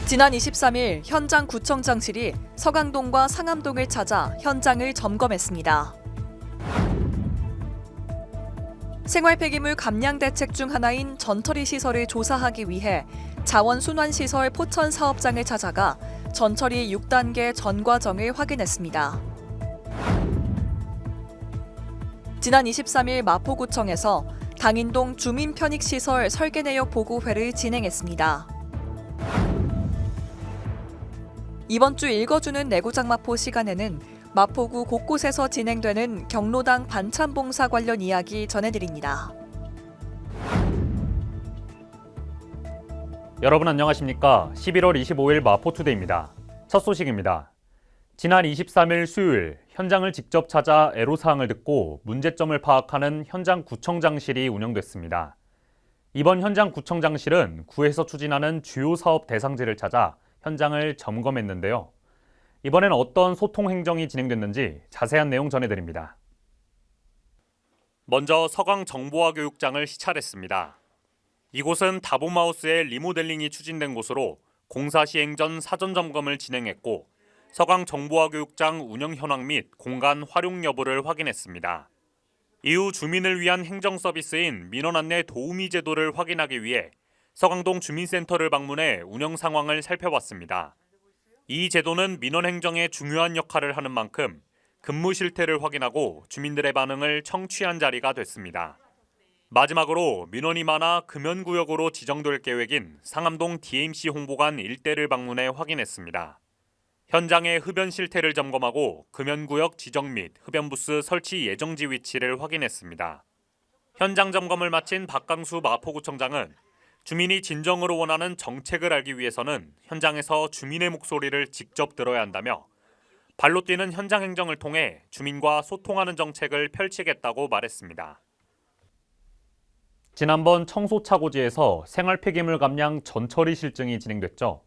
지난 23일 현장 구청장실이 서강동과 상암동을 찾아 현장을 점검했습니다. 생활폐기물 감량 대책 중 하나인 전처리 시설을 조사하기 위해 자원순환시설 포천 사업장을 찾아가 전처리 6단계 전 과정을 확인했습니다. 지난 23일 마포구청에서 당인동 주민편익시설 설계 내역 보고회를 진행했습니다. 이번 주 읽어주는 내구장 마포 시간에는 마포구 곳곳에서 진행되는 경로당 반찬 봉사 관련 이야기 전해드립니다. 여러분 안녕하십니까? 11월 25일 마포투데이입니다. 첫 소식입니다. 지난 23일 수요일 현장을 직접 찾아 애로사항을 듣고 문제점을 파악하는 현장구청장실이 운영됐습니다. 이번 현장구청장실은 구에서 추진하는 주요 사업 대상지를 찾아 현장을 점검했는데요. 이번엔 어떤 소통 행정이 진행됐는지 자세한 내용 전해드립니다. 먼저 서강정보화교육장을 시찰했습니다. 이곳은 다보마우스의 리모델링이 추진된 곳으로 공사 시행 전 사전 점검을 진행했고 서강정보화교육장 운영 현황 및 공간 활용 여부를 확인했습니다. 이후 주민을 위한 행정 서비스인 민원 안내 도우미 제도를 확인하기 위해 서강동 주민센터를 방문해 운영 상황을 살펴봤습니다. 이 제도는 민원 행정에 중요한 역할을 하는 만큼 근무 실태를 확인하고 주민들의 반응을 청취한 자리가 됐습니다. 마지막으로 민원이 많아 금연구역으로 지정될 계획인 상암동 DMC 홍보관 일대를 방문해 확인했습니다. 현장의 흡연 실태를 점검하고 금연구역 지정 및 흡연부스 설치 예정지 위치를 확인했습니다. 현장 점검을 마친 박강수 마포구청장은 주민이 진정으로 원하는 정책을 알기 위해서는 현장에서 주민의 목소리를 직접 들어야 한다며 발로 뛰는 현장 행정을 통해 주민과 소통하는 정책을 펼치겠다고 말했습니다. 지난번 청소차고지에서 생활폐기물 감량 전처리 실증이 진행됐죠.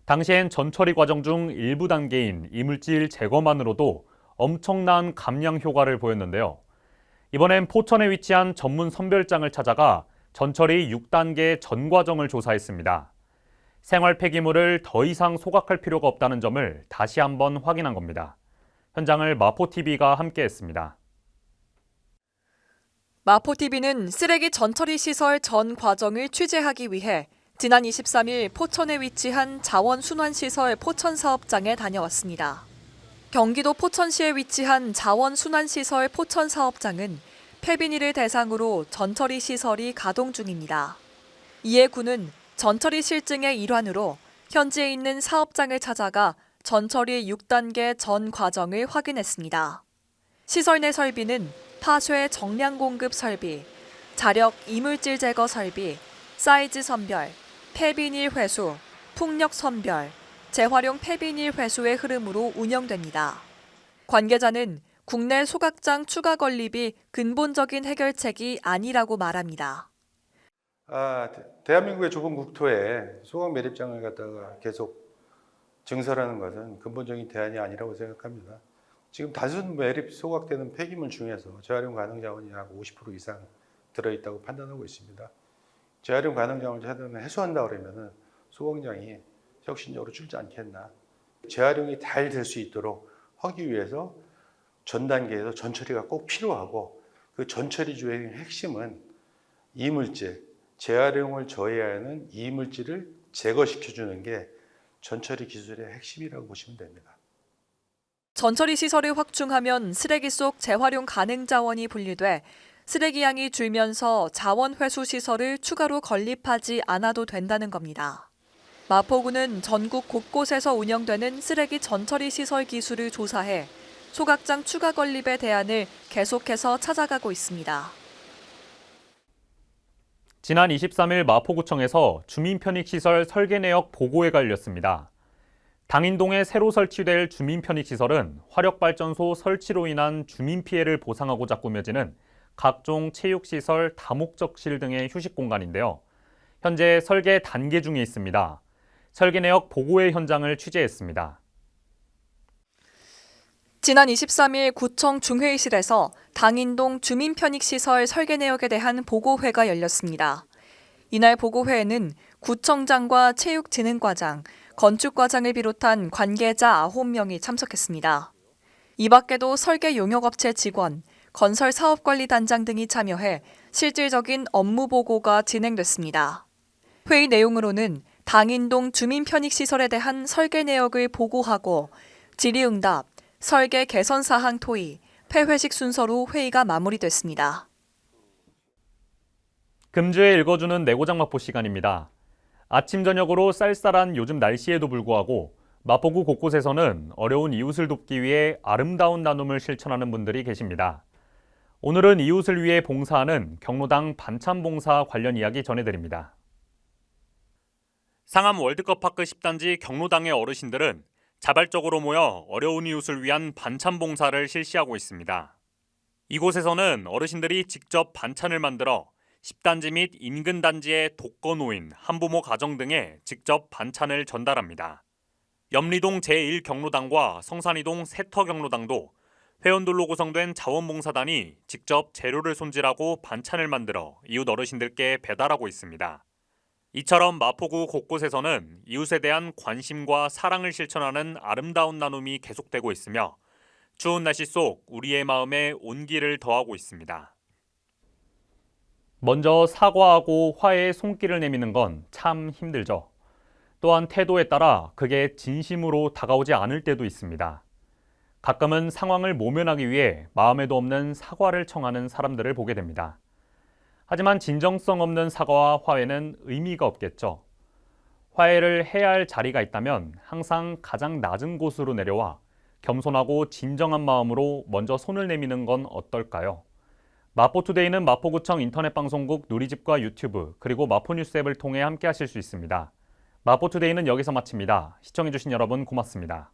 당시엔 전처리 과정 중 일부 단계인 이물질 제거만으로도 엄청난 감량 효과를 보였는데요. 이번엔 포천에 위치한 전문 선별장을 찾아가 전처리 6단계 전 과정을 조사했습니다. 생활 폐기물을 더 이상 소각할 필요가 없다는 점을 다시 한번 확인한 겁니다. 현장을 마포TV가 함께했습니다. 마포TV는 쓰레기 전처리 시설 전 과정을 취재하기 위해 지난 23일 포천에 위치한 자원순환시설 포천사업장에 다녀왔습니다. 경기도 포천시에 위치한 자원순환시설 포천사업장은 폐비닐을 대상으로 전처리 시설이 가동 중입니다. 이에 군은 전처리 실증의 일환으로 현지에 있는 사업장을 찾아가 전처리 6단계 전 과정을 확인했습니다. 시설 내 설비는 파쇄 정량 공급 설비, 자력 이물질 제거 설비, 사이즈 선별, 폐비닐 회수, 풍력 선별, 재활용 폐비닐 회수의 흐름으로 운영됩니다. 관계자는 국내 소각장 추가 건립이 근본적인 해결책이 아니라고 말합니다. 대한민국의 좁은 국토에 소각 매립장을 갖다가 계속 증설하는 것은 근본적인 대안이 아니라고 생각합니다. 지금 단순 매립 소각되는 폐기물 중에서 재활용 가능 자원이 약 50% 이상 들어있다고 판단하고 있습니다. 재활용 가능 자원을 해소한다 그러면은 소각량이 혁신적으로 줄지 않겠나. 재활용이 잘 될 수 있도록 하기 위해서 전 단계에서 전처리가 꼭 필요하고 그 전처리주의 핵심은 이물질, 재활용을 저해하는 이물질을 제거시켜주는 게 전처리 기술의 핵심이라고 보시면 됩니다. 전처리 시설을 확충하면 쓰레기 속 재활용 가능 자원이 분리돼 쓰레기 양이 줄면서 자원 회수 시설을 추가로 건립하지 않아도 된다는 겁니다. 마포구는 전국 곳곳에서 운영되는 쓰레기 전처리 시설 기술을 조사해 소각장 추가 건립의 대안을 계속해서 찾아가고 있습니다. 지난 23일 마포구청에서 주민편익시설 설계 내역 보고회가 열렸습니다. 당인동에 새로 설치될 주민편익시설은 화력발전소 설치로 인한 주민 피해를 보상하고자 꾸며지는 각종 체육시설, 다목적실 등의 휴식 공간인데요. 현재 설계 단계 중에 있습니다. 설계 내역 보고회 현장을 취재했습니다. 지난 23일 구청 중회의실에서 당인동 주민편익시설 설계 내역에 대한 보고회가 열렸습니다. 이날 보고회에는 구청장과 체육진흥과장, 건축과장을 비롯한 관계자 9명이 참석했습니다. 이 밖에도 설계 용역업체 직원, 건설사업관리단장 등이 참여해 실질적인 업무 보고가 진행됐습니다. 회의 내용으로는 당인동 주민편익시설에 대한 설계 내역을 보고하고 질의응답, 설계 개선 사항 토의, 폐회식 순서로 회의가 마무리됐습니다. 금주에 읽어주는 내고장 마포 시간입니다. 아침 저녁으로 쌀쌀한 요즘 날씨에도 불구하고 마포구 곳곳에서는 어려운 이웃을 돕기 위해 아름다운 나눔을 실천하는 분들이 계십니다. 오늘은 이웃을 위해 봉사하는 경로당 반찬봉사 관련 이야기 전해드립니다. 상암 월드컵파크 10단지 경로당의 어르신들은 자발적으로 모여 어려운 이웃을 위한 반찬 봉사를 실시하고 있습니다. 이곳에서는 어르신들이 직접 반찬을 만들어 10단지 및 인근 단지의 독거노인, 한부모 가정 등에 직접 반찬을 전달합니다. 염리동 제1경로당과 성산이동 세터경로당도 회원들로 구성된 자원봉사단이 직접 재료를 손질하고 반찬을 만들어 이웃 어르신들께 배달하고 있습니다. 이처럼 마포구 곳곳에서는 이웃에 대한 관심과 사랑을 실천하는 아름다운 나눔이 계속되고 있으며 추운 날씨 속 우리의 마음에 온기를 더하고 있습니다. 먼저 사과하고 화해의 손길을 내미는 건 참 힘들죠. 또한 태도에 따라 그게 진심으로 다가오지 않을 때도 있습니다. 가끔은 상황을 모면하기 위해 마음에도 없는 사과를 청하는 사람들을 보게 됩니다. 하지만 진정성 없는 사과와 화해는 의미가 없겠죠. 화해를 해야 할 자리가 있다면 항상 가장 낮은 곳으로 내려와 겸손하고 진정한 마음으로 먼저 손을 내미는 건 어떨까요? 마포투데이는 마포구청 인터넷방송국 누리집과 유튜브 그리고 마포뉴스 앱을 통해 함께 하실 수 있습니다. 마포투데이는 여기서 마칩니다. 시청해주신 여러분 고맙습니다.